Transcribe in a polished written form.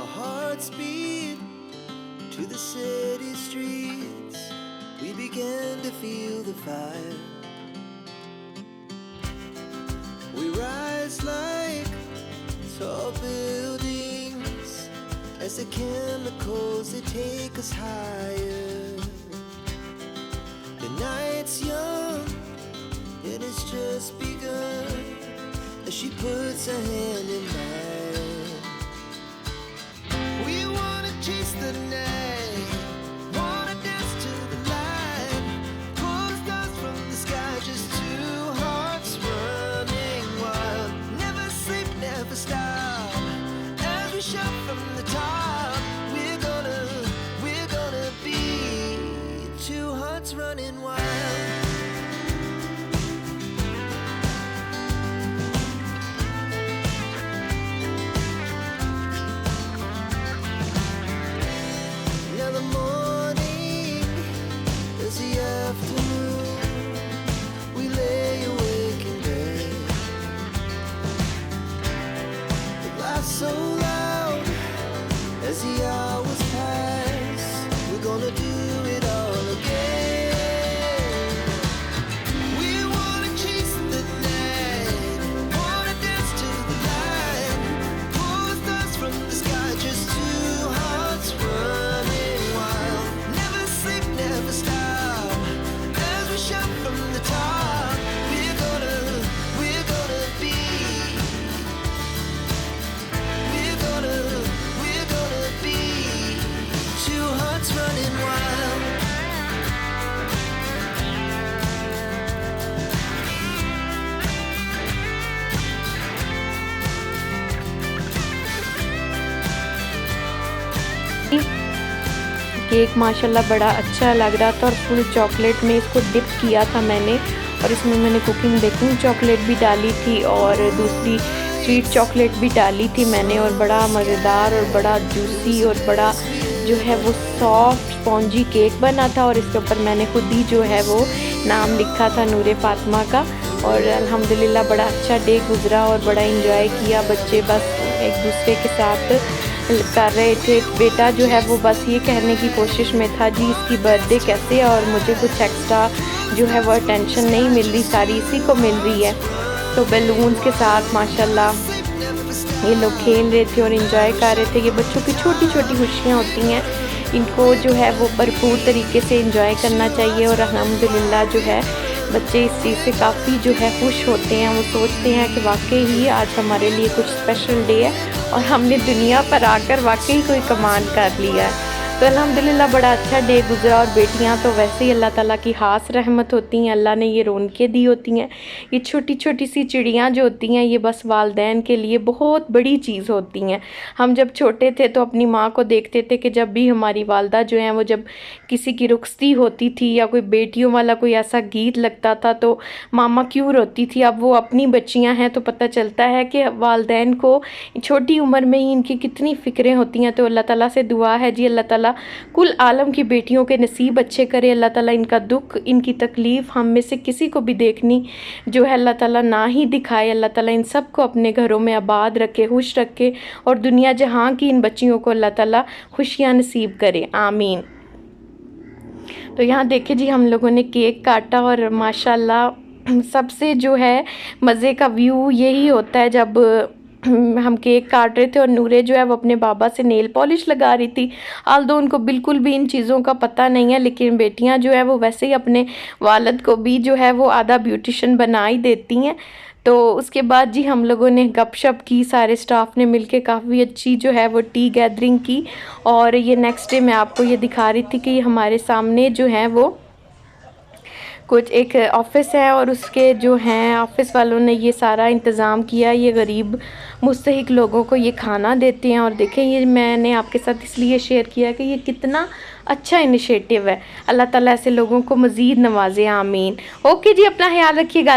Our hearts beat to the city streets. We began to feel the fire. We rise like tall buildings as the chemicals they take us higher. The night's young and it's just begun as she puts her hand in mine. We wanna chase the night, wanna dance to the light, pull the stars from the sky, just two hearts running wild. Never sleep, never stop, as we shout from the top. We're gonna be two hearts running wild. Now the morning is the afternoon. We lay awake in bed. The laughs so loud as the hours pass. We're gonna do it all again. We wanna chase the night, wanna dance to the light, pull the stars from the sky, just two hearts running wild. Never sleep, never stop, as we shout from the top. We're gonna be, we're gonna be two hearts running wild. Cake माशाल्लाह बड़ा अच्छा लग रहा था और full chocolate में इसको dip किया था मैंने, और इसमें मैंने कुकिंग बेकिंग चॉकलेट भी डाली थी और दूसरी स्वीट चॉकलेट भी डाली थी मैंने, और बड़ा मज़ेदार और बड़ा जूसी और बड़ा जो है वो सॉफ्ट स्पॉन्जी केक बना था। और इसके ऊपर मैंने खुद ही जो है वो नाम लिखा था नूरे फातिमा का। और अल्हम्दुलिल्लाह बड़ा अच्छा डे गुज़रा और बड़ा इंजॉय किया। बच्चे बस एक दूसरे के साथ कर रहे थे। बेटा जो है वो बस ये कहने की कोशिश में था जी इसकी बर्थडे कैसे है, और मुझे कुछ एक्स्ट्रा जो है वो अटेंशन नहीं मिल रही, सारी इसी को मिल रही है। तो बैलून्स के साथ माशाल्लाह ये लोग खेल रहे थे और इंजॉय कर रहे थे। ये बच्चों की छोटी छोटी खुशियाँ होती हैं, इनको जो है वो भरपूर तरीके से इंजॉय करना चाहिए। और अल्हम्दुलिल्लाह जो है बच्चे इस चीज़ से काफ़ी जो है खुश होते हैं। वो सोचते हैं कि वाकई ही आज हमारे लिए कुछ स्पेशल डे है और हमने दुनिया पर आकर वाकई कोई कमाल कर लिया है। तो अल्हम्दुलिल्लाह बड़ा अच्छा डे गुज़रा। और बेटियां तो वैसे ही अल्लाह ताला की ख़ास रहमत होती हैं, अल्लाह ने ये रौनकें दी होती हैं। ये छोटी छोटी सी चिड़ियाँ जो होती हैं ये बस वालदैन के लिए बहुत बड़ी चीज़ होती हैं। हम जब छोटे थे तो अपनी माँ को देखते थे कि जब भी हमारी वालदा जो हैं वो जब किसी की रुखसती होती थी या कोई बेटियों वाला कोई ऐसा गीत लगता था तो मामा क्यों रोती थी। अब वो अपनी बच्चियाँ हैं तो पता चलता है कि वालदैन को छोटी उम्र में ही इनकी कितनी फ़िक्रें होती हैं। तो अल्लाह ताला से दुआ है जी अल्लाह ताला कुल आलम की बेटियों के नसीब अच्छे करे। अल्लाह ताला इनका दुख इनकी तकलीफ़ हम में से किसी को भी देखनी जो है अल्लाह ताला ना ही दिखाए। अल्लाह ताला इन सब को अपने घरों में आबाद रखे, खुश रखे, और दुनिया जहां की इन बच्चियों को अल्लाह ताला खुशियां नसीब करे, आमीन। तो यहाँ देखिए जी हम लोगों ने केक काटा और माशाल्लाह सबसे जो है मज़े का व्यू यही होता है जब हम केक काट रहे थे और नूरे जो है वो अपने बाबा से नेल पॉलिश लगा रही थी। आल्दो उनको बिल्कुल भी इन चीज़ों का पता नहीं है, लेकिन बेटियां जो है वो वैसे ही अपने वालिद को भी जो है वो आधा ब्यूटिशन बना ही देती हैं। तो उसके बाद जी हम लोगों ने गपशप की, सारे स्टाफ ने मिलके काफ़ी अच्छी जो है वो टी गैदरिंग की। और ये नेक्स्ट डे मैं आपको ये दिखा रही थी कि ये हमारे सामने जो है वो कुछ एक ऑफ़िस है और उसके जो हैं ऑफ़िस वालों ने ये सारा इंतज़ाम किया। ये गरीब मुस्तहिक लोगों को ये खाना देते हैं। और देखें ये मैंने आपके साथ इसलिए शेयर किया कि ये कितना अच्छा इनिशिएटिव है। अल्लाह ताला ऐसे लोगों को मज़ीद नवाज़े, आमीन। ओके जी, अपना ख्याल रखिएगा।